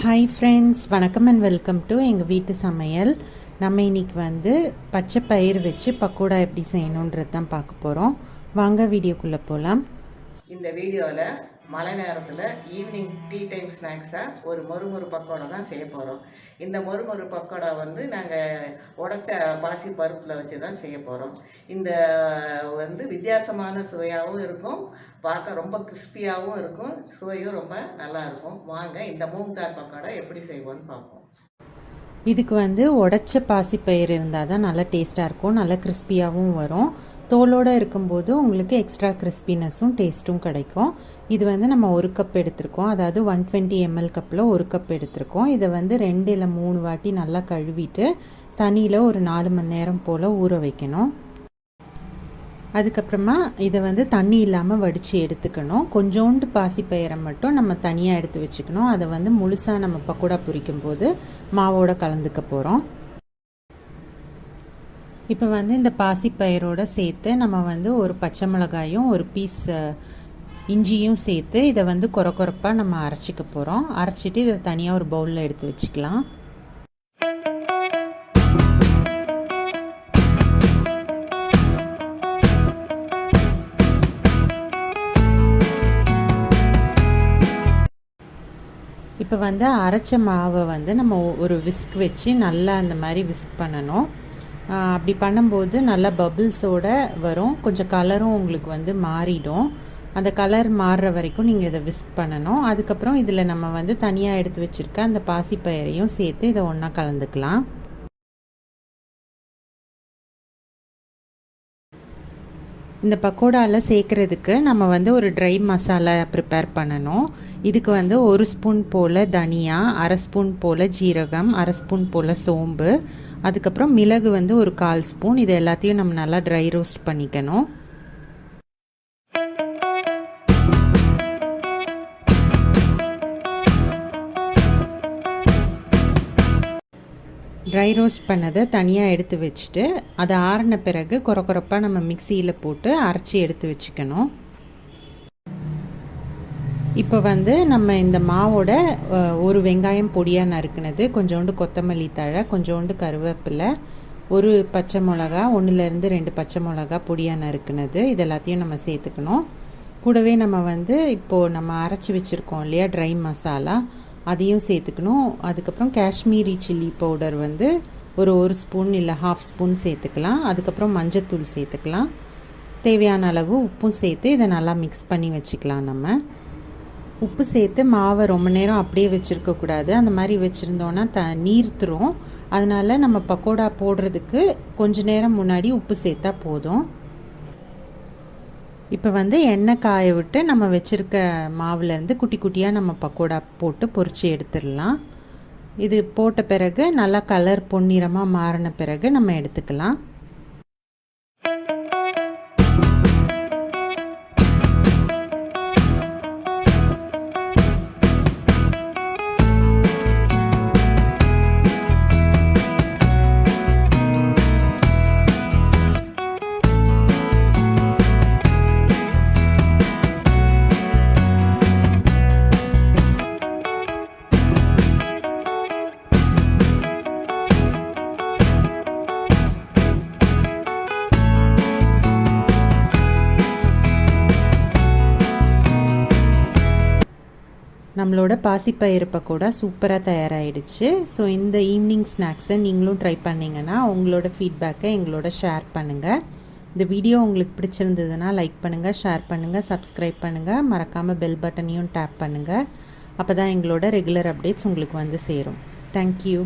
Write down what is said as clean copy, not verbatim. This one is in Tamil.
ஹாய் ஃப்ரெண்ட்ஸ், வணக்கம் அண்ட் வெல்கம் டு எங்கள் வீட்டு சமையல். நம்ம இன்றைக்கி பச்சை பயிர் வச்சு பக்கோடா எப்படி செய்யணுன்றது தான் பார்க்க போகிறோம். வாங்க வீடியோக்குள்ளே போகலாம். இந்த வீடியோவில் மழை நேரத்தில் ஈவினிங் டீ டைம் ஸ்நாக்ஸாக ஒரு மொறுமொறு பக்கோடா தான் செய்ய போகிறோம். இந்த மொறுமொறு பக்கோடா நாங்கள் உடைச்ச பாசி பருப்பில் வச்சு தான் செய்ய போகிறோம். இந்த வித்தியாசமான சுவையாகவும் இருக்கும், பார்க்க ரொம்ப கிறிஸ்பியாகவும் இருக்கும், சுவையும் ரொம்ப நல்லாயிருக்கும். வாங்க இந்த மூங் தால் பக்கோடா எப்படி செய்வோன்னு பார்ப்போம். இதுக்கு உடைச்ச பாசி பயிர் இருந்தால் தான் நல்லா டேஸ்ட்டாக இருக்கும், நல்லா கிறிஸ்பியாகவும் வரும். தோலோடு இருக்கும்போது உங்களுக்கு எக்ஸ்ட்ரா கிறிஸ்பினஸும் டேஸ்ட்டும் கிடைக்கும். இது நம்ம ஒரு கப் எடுத்திருக்கோம், அதாவது 120 ml கப்பில் ஒரு கப் எடுத்திருக்கோம். இதை 2 இல்லை 3 வாட்டி நல்லா கழுவிட்டு தண்ணியில் ஒரு 4 மணி நேரம் போல் ஊற வைக்கணும். அதுக்கப்புறமா இதை தண்ணி இல்லாமல் வடித்து எடுத்துக்கணும். கொஞ்சோண்டு பாசிப்பயிரை மட்டும் நம்ம தனியாக எடுத்து வச்சுக்கணும். அதை முழுசாக நம்ம பக்கோடா பொரிக்கும் போது மாவோட கலந்துக்க போகிறோம். இப்போ இந்த பாசிப்பயிரோடு சேர்த்து நம்ம ஒரு பச்சை மிளகாயும் ஒரு பீஸ் இஞ்சியும் சேர்த்து இதை கொரப்பாக நம்ம அரைச்சிக்க போகிறோம். அரைச்சிட்டு இதை தனியாக ஒரு பவுலில் எடுத்து வச்சுக்கலாம். இப்போ அரைச்ச மாவை நம்ம ஒரு விஸ்க் வச்சு நல்லா அந்த மாதிரி விஸ்க் பண்ணணும். அப்படி பண்ணும்போது நல்லா பபிள்ஸோடு வரும். கொஞ்சம் கலரும் உங்களுக்கு மாறிடும். அந்த கலர் மாறுற வரைக்கும் நீங்கள் இதை விஸ்க் பண்ணணும். அதுக்கப்புறம் இதில் நம்ம தனியாக எடுத்து வச்சுருக்க அந்த பாசிப்பயிரையும் சேர்த்து இதை ஒன்றா கலந்துக்கலாம். இந்த பக்கோடாவில் சேர்க்குறதுக்கு நம்ம ஒரு ட்ரை மசாலா ப்ரிப்பேர் பண்ணணும். இதுக்கு 1 ஸ்பூன் போல் தனியா, 1/2 ஸ்பூன் போல் ஜீரகம், 1/2 ஸ்பூன் போல் சோம்பு, அதுக்கப்புறம் மிளகு ஒரு 1/4 ஸ்பூன். இது எல்லாத்தையும் நம்ம நல்லா ட்ரை ரோஸ்ட் பண்ணிக்கணும். ட்ரை ரோஸ்ட் பண்ணதை தனியாக எடுத்து வச்சுட்டு அதை ஆறின பிறகு கொரப்பாக நம்ம மிக்சியில் போட்டு அரைச்சி எடுத்து வச்சுக்கணும். இப்போ நம்ம இந்த மாவோட ஒரு வெங்காயம் பொடியாக நறுக்குனது, கொஞ்சோண்டு கொத்தமல்லி தழை, கொஞ்சோண்டு கருவேப்பிலை, ஒரு பச்சை மிளகா, 1லேருந்து 2 பச்சை மிளகா பொடியாக நறுக்குனது, இது எல்லாத்தையும் நம்ம சேர்த்துக்கணும். கூடவே நம்ம இப்போது நம்ம அரைச்சி வச்சுருக்கோம் இல்லையா ட்ரை மசாலா, அதையும் சேர்த்துக்கணும். அதுக்கப்புறம் காஷ்மீரி சில்லி பவுடர் ஒரு 1 ஸ்பூன் இல்லை 1/2 ஸ்பூன் சேர்த்துக்கலாம். அதுக்கப்புறம் மஞ்சத்தூள் சேர்த்துக்கலாம். தேவையான அளவு உப்பும் சேர்த்து இதை நல்லா மிக்ஸ் பண்ணி வச்சுக்கலாம். நம்ம உப்பு சேர்த்து மாவை ரொம்ப நேரம் அப்படியே வச்சுருக்கக்கூடாது. அந்த மாதிரி வச்சுருந்தோன்னா நீர்த்துரும். அதனால் நம்ம பக்கோடா போடுறதுக்கு கொஞ்ச நேரம் முன்னாடி உப்பு சேர்த்தா போதும். இப்போ எண்ணெய் காய விட்டு நம்ம வச்சுருக்க மாவுலேருந்து குட்டி குட்டியாக நம்ம பக்கோடா போட்டு பொரித்து எடுத்துடலாம். இது போட்ட பிறகு நல்லா கலர் பொன்னிறமாக மாறின பிறகு நம்ம எடுத்துக்கலாம். நம்மளோட பாசிப்பயிறு பக்கோடா சூப்பராக தயாராகிடுச்சு. ஸோ இந்த ஈவினிங் ஸ்நாக்ஸை நீங்களும் ட்ரை பண்ணிங்கன்னா உங்களோட ஃபீட்பேக்கை எங்களோட ஷேர் பண்ணுங்கள். இந்த வீடியோ உங்களுக்கு பிடிச்சிருந்ததுன்னா லைக் பண்ணுங்கள், ஷேர் பண்ணுங்கள், சப்ஸ்கிரைப் பண்ணுங்கள். மறக்காமல் பெல் பட்டனையும் டேப் பண்ணுங்கள். அப்போ தான் எங்களோட ரெகுலர் அப்டேட்ஸ் உங்களுக்கு சேரும். தேங்க்யூ.